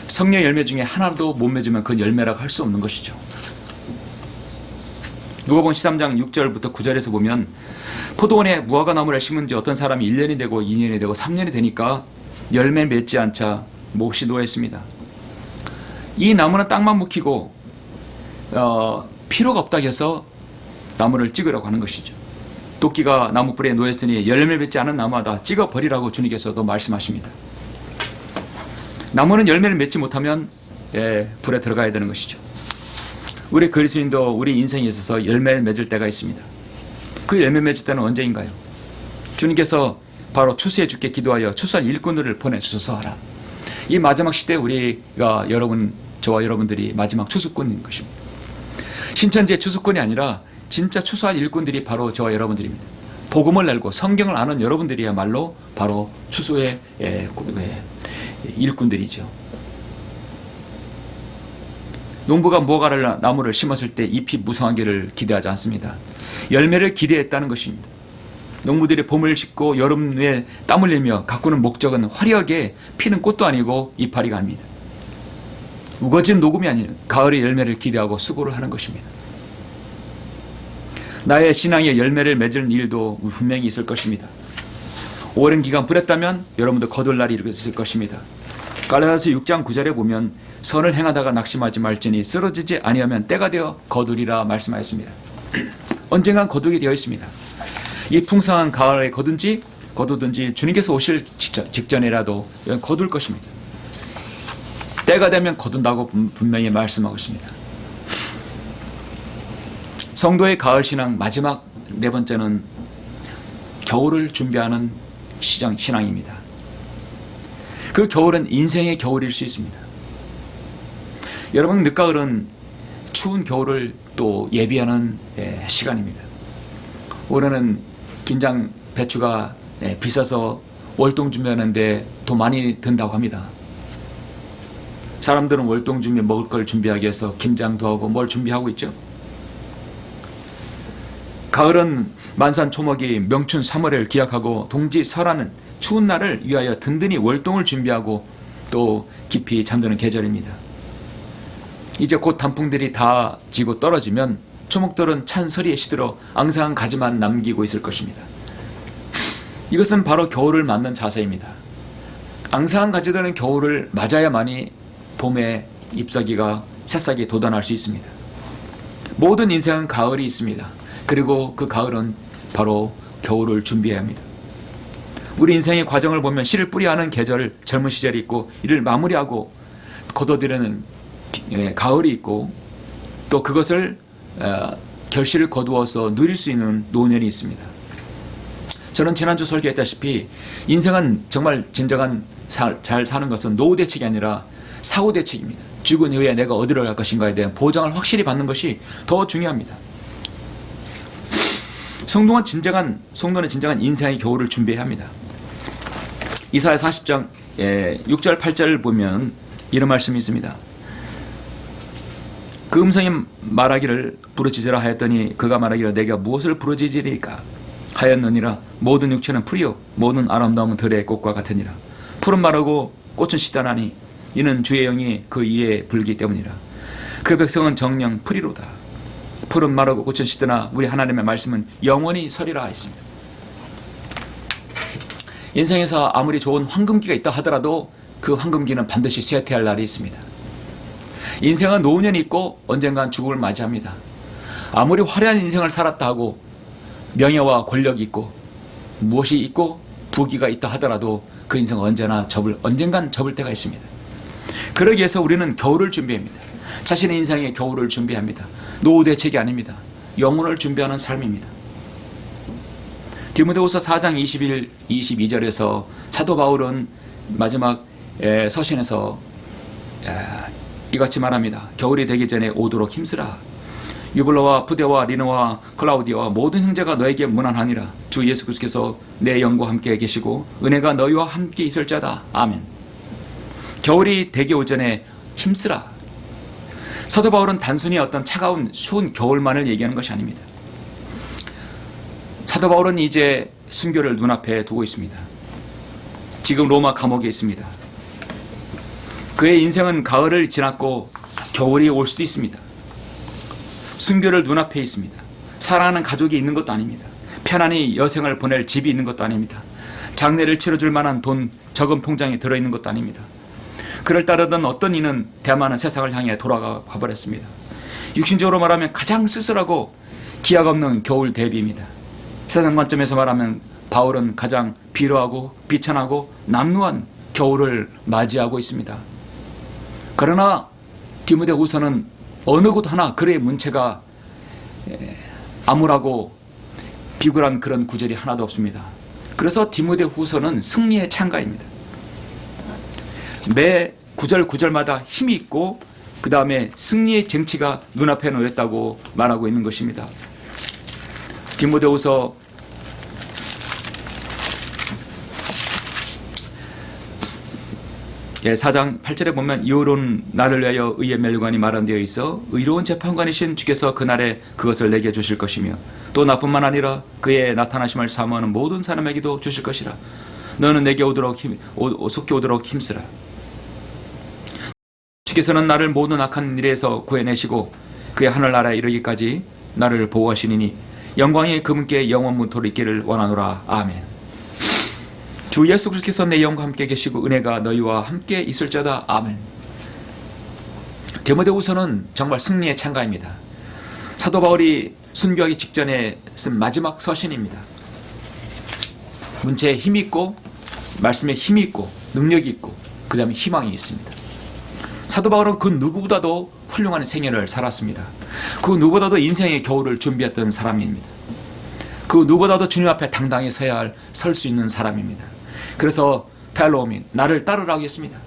성령 열매 중에 하나도 못 맺으면 그건 열매라고 할 수 없는 것이죠. 누가복음 13장 6절부터 9절에서 보면 포도원에 무화과 나무를 심은 지 어떤 사람이 1년이 되고 2년이 되고 3년이 되니까 열매 맺지 않자 몹시 노했습니다. 이 나무는 땅만 묵히고 필요가 없다고 해서 나무를 찍으라고 하는 것이죠. 도끼가 나무 뿌리에 놓였으니 열매 맺지 않은 나무마다 찍어버리라고 주님께서도 말씀하십니다. 나무는 열매를 맺지 못하면 불에 들어가야 되는 것이죠. 우리 그리스도인도 우리 인생에 있어서 열매를 맺을 때가 있습니다. 그 열매 맺을 때는 언제인가요? 주님께서 바로 추수해 주께 기도하여 추수할 일꾼들을 보내주소서 하라. 이 마지막 시대에 우리가 저와 여러분들이 마지막 추수꾼인 것입니다. 신천지의 추수꾼이 아니라 진짜 추수할 일꾼들이 바로 저와 여러분들입니다. 복음을 알고 성경을 아는 여러분들이야말로 바로 추수의 일꾼들이죠. 농부가 무화과 나무를 심었을 때 잎이 무성하기를 기대하지 않습니다. 열매를 기대했다는 것입니다. 농부들이 봄을 싣고 여름에 땀 흘리며 가꾸는 목적은 화려하게 피는 꽃도 아니고 이파리가 아닙니다. 우거진 녹음이 아닌 가을의 열매를 기대하고 수고를 하는 것입니다. 나의 신앙의 열매를 맺을 일도 분명히 있을 것입니다. 오랜 기간 뿌렸다면 여러분도 거둘 날이 있을 것입니다. 갈라디아서 6장 9절에 보면 선을 행하다가 낙심하지 말지니 쓰러지지 아니하면 때가 되어 거두리라 말씀하였습니다. 언젠간 거두게 되어 있습니다. 이 풍성한 가을에 거두든지 주님께서 오실 직전이라도 거둘 것입니다. 때가 되면 거둔다고 분명히 말씀하고 있습니다. 성도의 가을 신앙 마지막 4번째는 겨울을 준비하는 신앙입니다. 그 겨울은 인생의 겨울일 수 있습니다. 여러분, 늦가을은 추운 겨울을 또 예비하는 시간입니다. 올해는 김장 배추가 비싸서 월동 준비하는데 돈 많이 든다고 합니다. 사람들은 월동 준비 먹을 걸 준비하기 위해서 김장도 하고 뭘 준비하고 있죠. 가을은 만산 초목이 명춘 3월을 기약하고 동지 설하는 추운 날을 위하여 든든히 월동을 준비하고 또 깊이 잠드는 계절입니다. 이제 곧 단풍들이 다 지고 떨어지면 초목들은 찬 서리에 시들어 앙상한 가지만 남기고 있을 것입니다. 이것은 바로 겨울을 맞는 자세입니다. 앙상한 가지들은 겨울을 맞아야만이 봄에 잎사귀가 새싹이 돋아날 수 있습니다. 모든 인생은 가을이 있습니다. 그리고 그 가을은 바로 겨울을 준비해야 합니다. 우리 인생의 과정을 보면 씨를 뿌리하는 계절, 젊은 시절이 있고 이를 마무리하고 거둬들이는 가을이 있고 또 그것을 결실을 거두어서 누릴 수 있는 노년이 있습니다. 저는 지난주 설교했다시피 인생은 정말 진정한 잘 사는 것은 노후 대책이 아니라 사후 대책입니다. 죽은 이후에 내가 어디로 갈 것인가에 대한 보장을 확실히 받는 것이 더 중요합니다. 성도는 진정한 인생의 겨울을 준비해야 합니다. 이사야 40장 6절 8절을 보면 이런 말씀이 있습니다. 그 음성이 말하기를 부르짖으라 하였더니 그가 말하기를 내가 무엇을 부르짖으리까 하였느니라. 모든 육체는 풀이요 모든 아름다움은 들의 꽃과 같으니라. 풀은 마르고 꽃은 시다나니 이는 주의 영이 그 이에 불기 때문이라. 그 백성은 정령 풀이로다. 풀은 마르고 꽃은 시드나 우리 하나님의 말씀은 영원히 서리라 했습니다. 인생에서 아무리 좋은 황금기가 있다 하더라도 그 황금기는 반드시 쇠퇴할 날이 있습니다. 인생은 노년이 있고 언젠간 죽음을 맞이합니다. 아무리 화려한 인생을 살았다 하고 명예와 권력이 있고 무엇이 있고 부귀가 있다 하더라도 그 인생은 언젠간 접을 때가 있습니다. 그러기 위해서 우리는 겨울을 준비합니다. 자신의 인생의 겨울을 준비합니다. 노후 대책이 아닙니다. 영혼을 준비하는 삶입니다. 디모데후서 4장 21, 22절에서 사도 바울은 마지막 서신에서 이같이 말합니다. 겨울이 되기 전에 오도록 힘쓰라. 유블로와 푸데와 리노와 클라우디와 모든 형제가 너에게 문안하니라. 주 예수 그리스도께서 내 영과 함께 계시고 은혜가 너희와 함께 있을 자다. 아멘. 겨울이 되기 오전에 힘쓰라. 사도 바울은 단순히 어떤 차가운 추운 겨울만을 얘기하는 것이 아닙니다. 사도 바울은 이제 순교를 눈앞에 두고 있습니다. 지금 로마 감옥에 있습니다. 그의 인생은 가을을 지났고 겨울이 올 수도 있습니다. 순교를 눈앞에 있습니다. 사랑하는 가족이 있는 것도 아닙니다. 편안히 여생을 보낼 집이 있는 것도 아닙니다. 장례를 치러줄 만한 돈 저금 통장에 들어있는 것도 아닙니다. 그를 따르던 어떤 이는 대만은 세상을 향해 돌아가 버렸습니다. 육신적으로 말하면 가장 쓸쓸하고 기약 없는 겨울 대비입니다. 세상 관점에서 말하면 바울은 가장 비루하고 비천하고 남루한 겨울을 맞이하고 있습니다. 그러나 디모데후서는 어느 곳 하나 글의 문체가 암울하고 비굴한 그런 구절이 하나도 없습니다. 그래서 디모데후서는 승리의 찬가입니다. 매 구절마다 힘이 있고 그 다음에 승리의 쟁취가 눈앞에 놓였다고 말하고 있는 것입니다. 디모데후서 4장 8절에 보면 이후로는 나를 위하여 의의 멸관이 마련되어 있어 의로운 재판관이신 주께서 그날에 그것을 내게 주실 것이며 또 나뿐만 아니라 그의 나타나심을 사모하는 모든 사람에게도 주실 것이라. 너는 내게 속히 오도록 힘쓰라. 주께서는 나를 모든 악한 일에서 구해내시고 그의 하늘나라에 이르기까지 나를 보호하시니니 영광이 그분께 영원문토록 있기를 원하노라. 아멘. 주 예수 그리스도께서 내 영과 함께 계시고 은혜가 너희와 함께 있을 자다. 아멘. 디모데후서는 정말 승리의 찬가입니다. 사도 바울이 순교하기 직전에 쓴 마지막 서신입니다. 문체에 힘이 있고 말씀에 힘이 있고 능력이 있고 그 다음에 희망이 있습니다. 사도 바울은 그 누구보다도 훌륭한 생애를 살았습니다. 그 누구보다도 인생의 겨울을 준비했던 사람입니다. 그 누구보다도 주님 앞에 당당히 설 수 있는 사람입니다. 그래서 펠로민 나를 따르라 하겠습니다.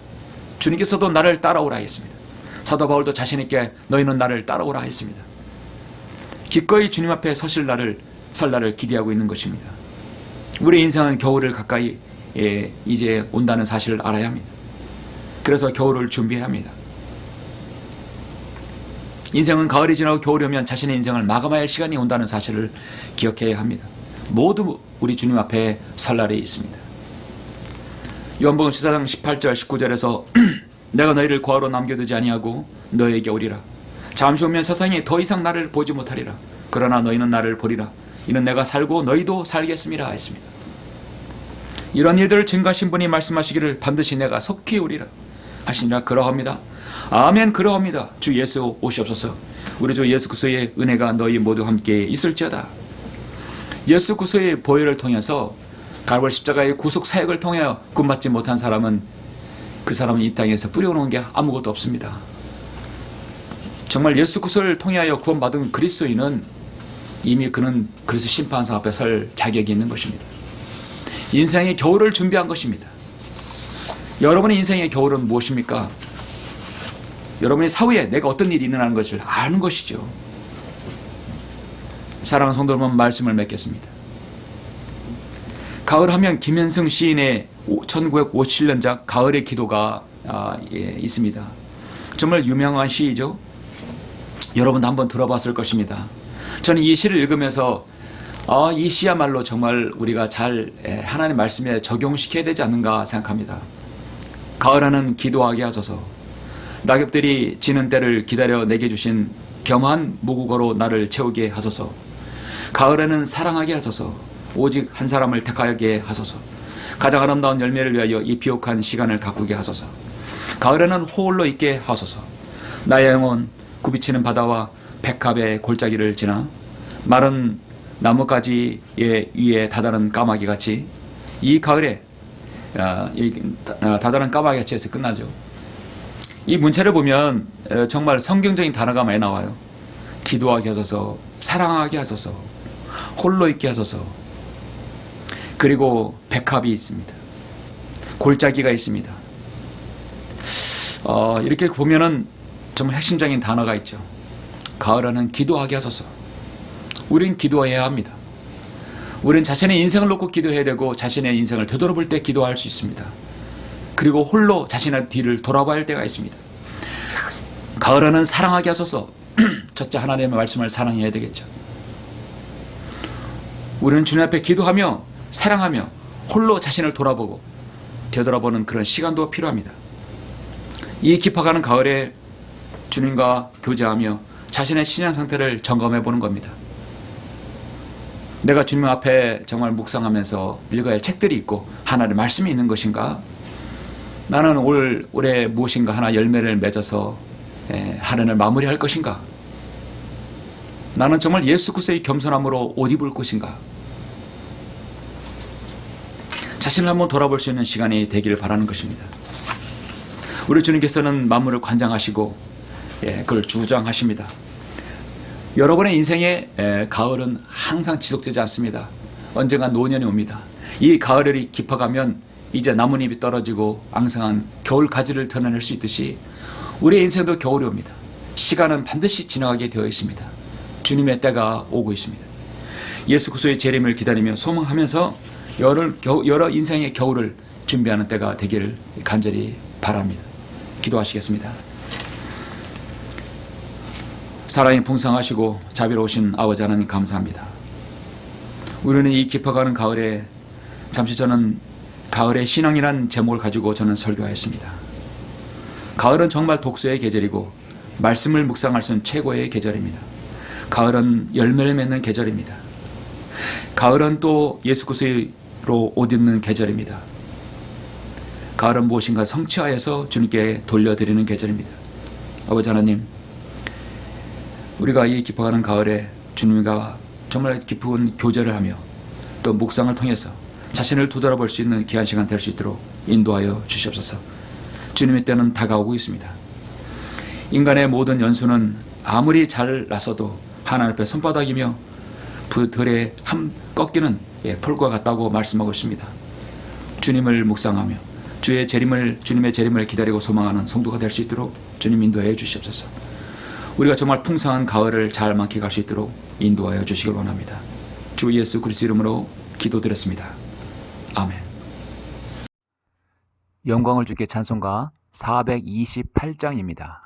주님께서도 나를 따라오라 했습니다. 사도 바울도 자신 있게 너희는 나를 따라오라 했습니다. 기꺼이 주님 앞에 설 날을 기대하고 있는 것입니다. 우리 인생은 겨울을 가까이 이제 온다는 사실을 알아야 합니다. 그래서 겨울을 준비해야 합니다. 인생은 가을이 지나고 겨울이 오면 자신의 인생을 마감해야 할 시간이 온다는 사실을 기억해야 합니다. 모두 우리 주님 앞에 설 날이 있습니다. 요한복음 14장 18절 19절에서 내가 너희를 고아로 남겨두지 아니하고 너에게 오리라. 잠시 오면 세상이 더 이상 나를 보지 못하리라. 그러나 너희는 나를 보리라. 이는 내가 살고 너희도 살겠음이라 했습니다. 이런 일들을 증거하신 분이 말씀하시기를 반드시 내가 속히 오리라 하시니라. 그러합니다. 아멘. 그러합니다. 주 예수 오시옵소서. 우리 주 예수 그리스도의 은혜가 너희 모두 함께 있을지어다. 예수 그리스도의 보혈을 통해서 갈보리 십자가의 구속 사역을 통하여 구원받지 못한 사람은 그 사람은 이 땅에서 뿌려놓은 게 아무것도 없습니다. 정말 예수 그리스도를 통하여 구원받은 그리스도인은 이미 그는 그리스도 심판사 앞에 설 자격이 있는 것입니다. 인생의 겨울을 준비한 것입니다. 여러분의 인생의 겨울은 무엇입니까? 여러분의 사후에 내가 어떤 일이 일어나는 것을 아는 것이죠. 사랑하는 성도 여러분, 말씀을 맺겠습니다. 가을하면 김현승 시인의 1957년작 가을의 기도가 있습니다. 정말 유명한 시이죠. 여러분도 한번 들어봤을 것입니다. 저는 이 시를 읽으면서 이 시야말로 정말 우리가 잘 하나님의 말씀에 적용시켜야 되지 않는가 생각합니다. 가을하는 기도하게 하소서. 낙엽들이 지는 때를 기다려 내게 주신 겸한 모국어로 나를 채우게 하소서. 가을에는 사랑하게 하소서. 오직 한 사람을 택하게 하소서. 가장 아름다운 열매를 위하여 이 비옥한 시간을 가꾸게 하소서. 가을에는 호울로 있게 하소서. 나의 영혼 굽이치는 바다와 백합의 골짜기를 지나 마른 나뭇가지의 위에 다다른 까마귀 같이 이 가을에 다다른 까마귀 같이 해서 끝나죠. 이 문체를 보면 정말 성경적인 단어가 많이 나와요. 기도하게 하소서, 사랑하게 하소서, 홀로 있게 하소서, 그리고 백합이 있습니다. 골짜기가 있습니다. 이렇게 보면은 정말 핵심적인 단어가 있죠. 가을에는 기도하게 하소서. 우린 기도해야 합니다. 우린 자신의 인생을 놓고 기도해야 되고 자신의 인생을 되돌아볼 때 기도할 수 있습니다. 그리고 홀로 자신의 뒤를 돌아봐야 할 때가 있습니다. 가을에는 사랑하게 하소서. 첫째, 하나님의 말씀을 사랑해야 되겠죠. 우리는 주님 앞에 기도하며 사랑하며 홀로 자신을 돌아보고 되돌아보는 그런 시간도 필요합니다. 이 깊어가는 가을에 주님과 교제하며 자신의 신앙 상태를 점검해 보는 겁니다. 내가 주님 앞에 정말 묵상하면서 읽어야 할 책들이 있고 하나님의 말씀이 있는 것인가? 나는 올해 무엇인가 하나 열매를 맺어서 한 해를 마무리할 것인가? 나는 정말 예수 그리스도의 겸손함으로 옷 입을 것인가? 자신을 한번 돌아볼 수 있는 시간이 되기를 바라는 것입니다. 우리 주님께서는 만물을 관장하시고 그걸 주장하십니다. 여러분의 인생에 가을은 항상 지속되지 않습니다. 언젠가 노년이 옵니다. 이 가을이 깊어가면 이제 나뭇잎이 떨어지고 앙상한 겨울 가지를 드러낼 수 있듯이 우리의 인생도 겨울이 옵니다. 시간은 반드시 지나가게 되어 있습니다. 주님의 때가 오고 있습니다. 예수 그리스도의 재림을 기다리며 소망하면서 여러 인생의 겨울을 준비하는 때가 되기를 간절히 바랍니다. 기도하시겠습니다. 사랑이 풍성하시고 자비로우신 아버지 하나님 감사합니다. 우리는 이 깊어가는 가을에 잠시 저는 가을의 신앙이란 제목을 가지고 저는 설교하였습니다. 가을은 정말 독서의 계절이고 말씀을 묵상할 수 있는 최고의 계절입니다. 가을은 열매를 맺는 계절입니다. 가을은 또 예수 그리스도로 옷 입는 계절입니다. 가을은 무엇인가 성취하여서 주님께 돌려드리는 계절입니다. 아버지 하나님, 우리가 이 깊어가는 가을에 주님과 정말 깊은 교제를 하며 또 묵상을 통해서 자신을 되돌아볼 수 있는 귀한 시간 될 수 있도록 인도하여 주시옵소서. 주님의 때는 다가오고 있습니다. 인간의 모든 연수는 아무리 잘 났어도 하나님 앞에 손바닥이며 들에 꺾이는 풀과 같다고 말씀하고 있습니다. 주님을 묵상하며 주님의 재림을 기다리고 소망하는 성도가 될 수 있도록 주님 인도하여 주시옵소서. 우리가 정말 풍성한 가을을 잘 만끽할 수 있도록 인도하여 주시길 원합니다. 주 예수 그리스도 이름으로 기도드렸습니다. 아멘. 영광을 주께 찬송가 428장입니다.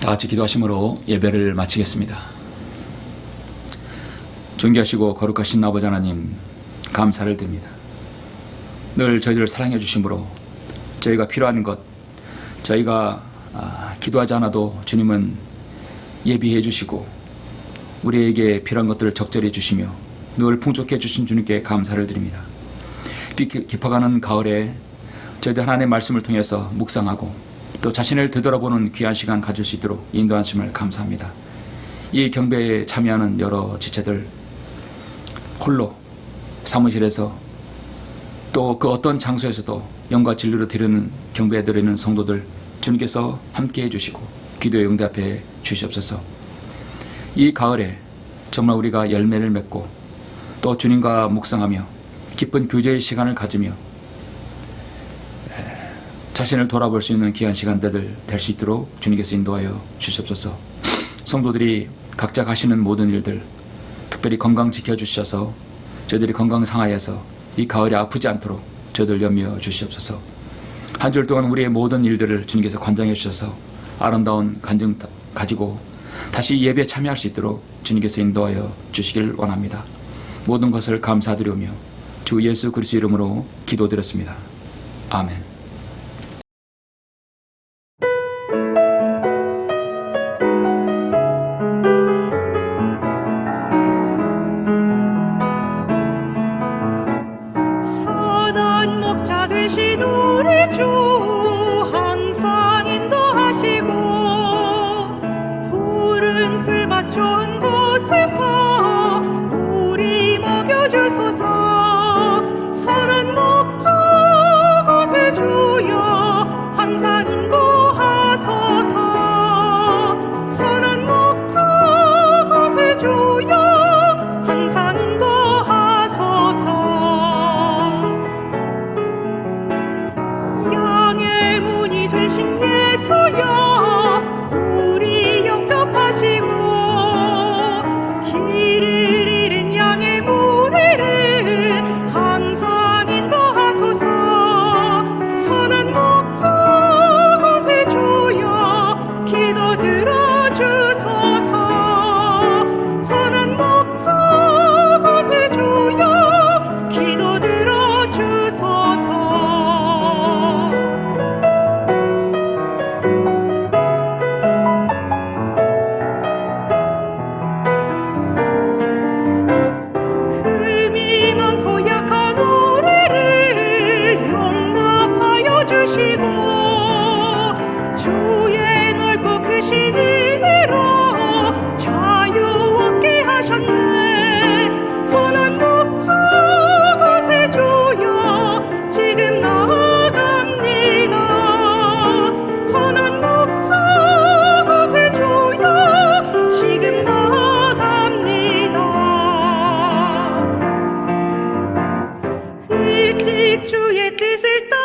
다 같이 기도하심으로 예배를 마치겠습니다. 존귀하시고 거룩하신 아버지 하나님, 감사를 드립니다. 늘 저희들을 사랑해 주심으로 저희가 필요한 것, 저희가 기도하지 않아도 주님은 예비해 주시고 우리에게 필요한 것들을 적절히 주시며 늘 풍족해 주신 주님께 감사를 드립니다. 빛 깊어가는 가을에 저희들 하나님의 말씀을 통해서 묵상하고 또 자신을 되돌아보는 귀한 시간 가질 수 있도록 인도하심을 감사합니다. 이 경배에 참여하는 여러 지체들, 홀로 사무실에서 또 그 어떤 장소에서도 영과 진리로 드리는 경배에 드리는 성도들 주님께서 함께해 주시고 기도의 응답해 주시옵소서. 이 가을에 정말 우리가 열매를 맺고 또 주님과 묵상하며 기쁜 교제의 시간을 가지며 자신을 돌아볼 수 있는 귀한 시간대들 될 수 있도록 주님께서 인도하여 주시옵소서. 성도들이 각자 가시는 모든 일들 특별히 건강 지켜주셔서 저희들이 건강 상하여서 이 가을에 아프지 않도록 저희들 염려 주시옵소서. 한 주 동안 우리의 모든 일들을 주님께서 관장해 주셔서 아름다운 간증 가지고 다시 예배에 참여할 수 있도록 주님께서 인도하여 주시길 원합니다. 모든 것을 감사드리며 주 예수 그리스도 이름으로 기도드렸습니다. 아멘. 선한 목자 되신 우리 주 항상 인도하시고 푸른 풀밭 좋은 곳에서 우리 먹여주소서. 선한 목자 곳에 주여 항상 인도하소서. 선한 목자 곳에 주여 항상 인도하소서. 양의 문이 되신 예수여 우리 영접하시고 길을 잃은 양의 무리를 항상 인도하소서. 선한 목자 곳에 주여 기도 들어주소서. 선한 목자 곳에 주여 기도 들어주소서. 흠이 많고 약한 우리를 용납하여 주시고 주의 넓고 크신 은혜로 자유 얻게 하셨네. 선한 목자 곳에 주여 지금 나아갑니다. 선한 목자 곳에 주여 지금 나아갑니다. 일찍 주의 뜻을 따라